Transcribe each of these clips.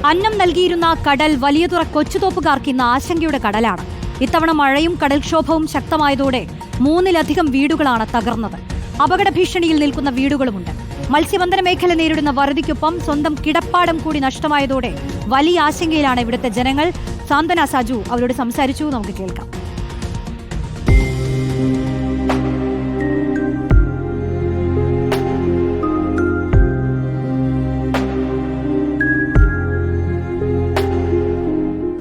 അന്നം നൽകിയിരുന്ന കടൽ വലിയതുറ കൊച്ചുതോപ്പുകാർക്ക് ഇന്ന് ആശങ്കയുടെ കടലാണ്. ഇത്തവണ മഴയും കടൽക്ഷോഭവും ശക്തമായതോടെ 3-ലധികം വീടുകളാണ് തകർന്നത്. അപകട ഭീഷണിയിൽ നിൽക്കുന്ന വീടുകളുമുണ്ട്. മത്സ്യബന്ധന മേഖല നേരിടുന്ന വറുതിക്കൊപ്പം സ്വന്തം കിടപ്പാടം കൂടി നഷ്ടമായതോടെ വലിയ ആശങ്കയിലാണ് ഇവിടുത്തെ ജനങ്ങൾ. സാന്ത്വന സാജു അവരോട് സംസാരിച്ചു, നമുക്ക് കേൾക്കാം.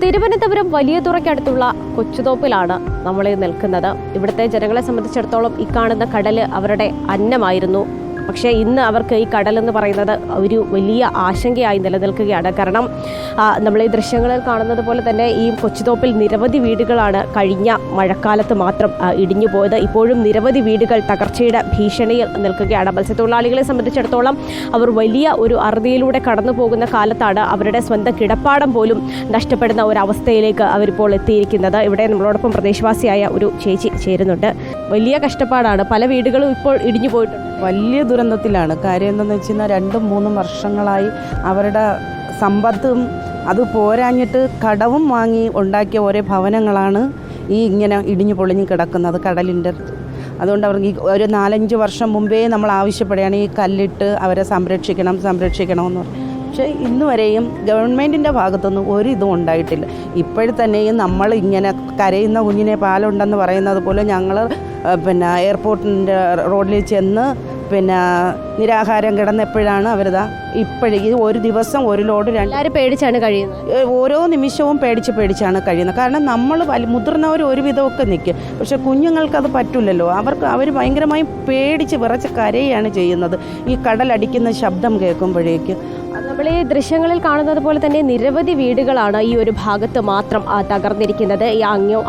തിരുവനന്തപുരം വലിയതുറയ്ക്കടുത്തുള്ള കൊച്ചുതോപ്പിലാണ് നമ്മൾ നിൽക്കുന്നത്. ഇവിടുത്തെ ജനങ്ങളെ സംബന്ധിച്ചിടത്തോളം ഈ കാണുന്ന കടല് അവരുടെ അന്നമായിരുന്നു. പക്ഷേ ഇന്ന് അവർക്ക് ഈ കടലെന്ന് പറയുന്നത് ഒരു വലിയ ആശങ്കയായി നിലനിൽക്കുകയാണ്. കാരണം നമ്മൾ ഈ ദൃശ്യങ്ങളിൽ കാണുന്നത് പോലെ തന്നെ ഈ കൊച്ചുതോപ്പിൽ നിരവധി വീടുകളാണ് കഴിഞ്ഞ മഴക്കാലത്ത് മാത്രം ഇടിഞ്ഞു പോയത്. ഇപ്പോഴും നിരവധി വീടുകൾ തകർച്ചയുടെ ഭീഷണിയിൽ നിൽക്കുകയാണ്. മത്സ്യത്തൊഴിലാളികളെ സംബന്ധിച്ചിടത്തോളം അവർ വലിയ ഒരു അറുതിയിലൂടെ കടന്നു പോകുന്ന കാലത്താണ് അവരുടെ സ്വന്തം കിടപ്പാടം പോലും നഷ്ടപ്പെടുന്ന ഒരവസ്ഥയിലേക്ക് അവരിപ്പോൾ എത്തിയിരിക്കുന്നത്. ഇവിടെ നമ്മളോടൊപ്പം പ്രദേശവാസിയായ ഒരു ചേച്ചി ചേരുന്നുണ്ട്. വലിയ കഷ്ടപ്പാടാണ്. പല വീടുകളും ഇപ്പോൾ ഇടിഞ്ഞു പോയിട്ടുണ്ട്. വലിയ ദുരന്തത്തിലാണ്. കാര്യം എന്താണെന്ന് വെച്ച് കഴിഞ്ഞാൽ 2-3 വർഷങ്ങളായി അവരുടെ സമ്പത്തും അത് പോരാഞ്ഞിട്ട് കടവും വാങ്ങി ഉണ്ടാക്കിയ ഓരോ ഭവനങ്ങളാണ് ഈ ഇങ്ങനെ ഇടിഞ്ഞു പൊളിഞ്ഞ് കിടക്കുന്നത് കടലിൻ്റെ അടുത്ത്. അതുകൊണ്ട് അവർക്ക് ഈ ഒരു 4-5 വർഷം മുമ്പേ നമ്മൾ ആവശ്യപ്പെടുകയാണ് ഈ കല്ലിട്ട് അവരെ സംരക്ഷിക്കണമെന്ന് പറഞ്ഞു. പക്ഷേ ഇന്ന് വരെയും ഗവൺമെൻറ്റിൻ്റെ ഭാഗത്തൊന്നും ഒരു ഇതും ഉണ്ടായിട്ടില്ല. ഇപ്പോഴത്തന്നെയും നമ്മൾ ഇങ്ങനെ കരയുന്ന കുഞ്ഞിനെ പാലുണ്ടെന്ന് പറയുന്നത് പോലെ ഞങ്ങൾ എയർപോർട്ടിൻ്റെ റോഡിൽ ചെന്ന് നിരാഹാരം കിടന്നപ്പോഴാണ് അവരിതാ ഇപ്പോഴും ഒരു ദിവസം ഒരു ലോഡ് എല്ലാവരും പേടിച്ചാണ് കഴിയുന്നത്. ഓരോ നിമിഷവും പേടിച്ചാണ് കഴിയുന്നത്. കാരണം നമ്മൾ മുതിർന്നവർ ഒരുവിധമൊക്കെ നിൽക്കും, പക്ഷെ കുഞ്ഞുങ്ങൾക്കത് പറ്റില്ലല്ലോ. അവർ ഭയങ്കരമായി പേടിച്ച് വിറച്ച് കരയാണ് ചെയ്യുന്നത് ഈ കടലടിക്കുന്ന ശബ്ദം കേൾക്കുമ്പോഴേക്ക്. നമ്മൾ ഈ ദൃശ്യങ്ങളിൽ കാണുന്നത് പോലെ തന്നെ നിരവധി വീടുകളാണ് ഈ ഒരു ഭാഗത്ത് മാത്രം തകർന്നിരിക്കുന്നത്. ഈ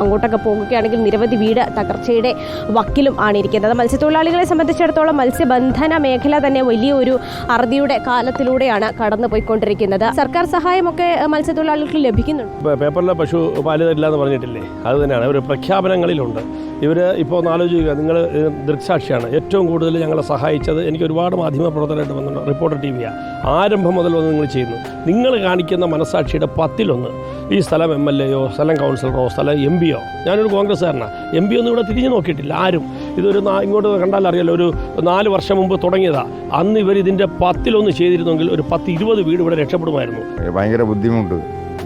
അങ്ങോട്ടൊക്കെ പോകുകയാണെങ്കിൽ നിരവധി വീട് തകർച്ചയുടെ വക്കിലും ആണ് ഇരിക്കുന്നത്. മത്സ്യത്തൊഴിലാളികളെ സംബന്ധിച്ചിടത്തോളം മത്സ്യബന്ധന മേഖല തന്നെ വലിയൊരു അറുതിയുടെ കാലത്തിലൂടെയാണ് കടന്നു പോയിക്കൊണ്ടിരിക്കുന്നത്. സർക്കാർ സഹായമൊക്കെ മത്സ്യത്തൊഴിലാളികൾക്ക് ലഭിക്കുന്നുണ്ട്. പേപ്പറിലെ പശു പാല് തരില്ല എന്ന് പറഞ്ഞിട്ടില്ലേ, അത് തന്നെയാണ് ഒരു പ്രഖ്യാപനങ്ങളിലുണ്ട്. ഇവർ ഇപ്പോൾ ഒന്ന് ആലോചിക്കുക, നിങ്ങൾ ദൃക്സാക്ഷിയാണ്. ഏറ്റവും കൂടുതൽ ഞങ്ങളെ സഹായിച്ചത് എനിക്ക് ഒരുപാട് മാധ്യമപ്രവർത്തകരായിട്ട് വന്നിട്ടുണ്ട്. റിപ്പോർട്ടർ TV ആരംഭം മുതൽ വന്ന് നിങ്ങൾ ചെയ്യുന്നു. നിങ്ങൾ കാണിക്കുന്ന മനസ്സാക്ഷിയുടെ 10-1 ഈ സ്ഥലം MLA-യോ സ്ഥലം കൗൺസിലറോ സ്ഥലം MP-യോ, ഞാനൊരു കോൺഗ്രസ്സുകാരനാണ്, MP ഒന്നും ഇവിടെ തിരിഞ്ഞു നോക്കിയിട്ടില്ല ആരും. ഇതൊരു ഇങ്ങോട്ട് കണ്ടാൽ അറിയാലോ, ഒരു 4 വർഷം മുമ്പ് തുടങ്ങിയതാണ്. അന്ന് ഇവർ ഇതിൻ്റെ 10-1 ചെയ്തിരുന്നെങ്കിൽ ഒരു 10-20 വീട് ഇവിടെ രക്ഷപ്പെടുമായിരുന്നു. ഭയങ്കര ബുദ്ധിമുട്ട്,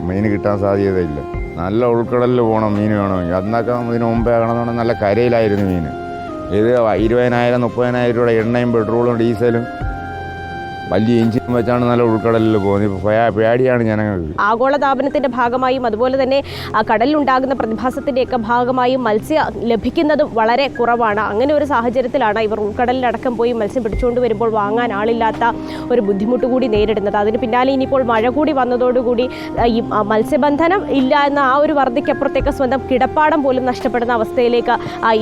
മീൻ കിട്ടാൻ സാധ്യതയില്ല. നല്ല ഉൾക്കടലിൽ പോകണം മീൻ വേണമെങ്കിൽ. അന്നൊക്കെ ഇതിന് മുമ്പേ ആകണമെന്ന് നല്ല കരയിലായിരുന്നു മീൻ. ഇത് 20,000-30,000 രൂപയുടെ എണ്ണയും പെട്രോളും ഡീസലും വലിയ എഞ്ചിനും വെച്ചാണ് നല്ല ഉൾക്കടലിൽ പോകുന്നത്. ഇപ്പോൾ പേടിയാണ് ജനങ്ങൾക്ക്. ആഗോളതാപനത്തിൻ്റെ ഭാഗമായും അതുപോലെ തന്നെ കടലിലുണ്ടാകുന്ന പ്രതിഭാസത്തിൻ്റെയൊക്കെ ഭാഗമായും മത്സ്യം ലഭിക്കുന്നതും വളരെ കുറവാണ്. അങ്ങനെ ഒരു സാഹചര്യത്തിലാണ് ഇവർ ഉൾക്കടലിലടക്കം പോയി മത്സ്യം പിടിച്ചുകൊണ്ട് വരുമ്പോൾ വാങ്ങാൻ ആളില്ലാത്ത ഒരു ബുദ്ധിമുട്ട് കൂടി നേരിടുന്നത്. അതിന് പിന്നാലെ ഇനിയിപ്പോൾ മഴ കൂടി വന്നതോടുകൂടി ഈ മത്സ്യബന്ധനം ഇല്ല എന്ന ആ ഒരു വറുതിക്കപ്പുറത്തേക്ക് സ്വന്തം കിടപ്പാടം പോലും നഷ്ടപ്പെടുന്ന അവസ്ഥയിലേക്ക്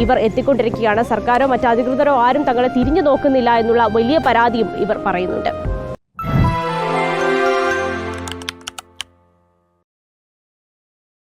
ഇവർ എത്തിക്കൊണ്ടിരിക്കുകയാണ്. സർക്കാരോ മറ്റ് അധികൃതരോ ആരും തങ്ങളെ തിരിഞ്ഞു നോക്കുന്നില്ല എന്നുള്ള വലിയ പരാതിയും ഇവർ പറയുന്നുണ്ട്.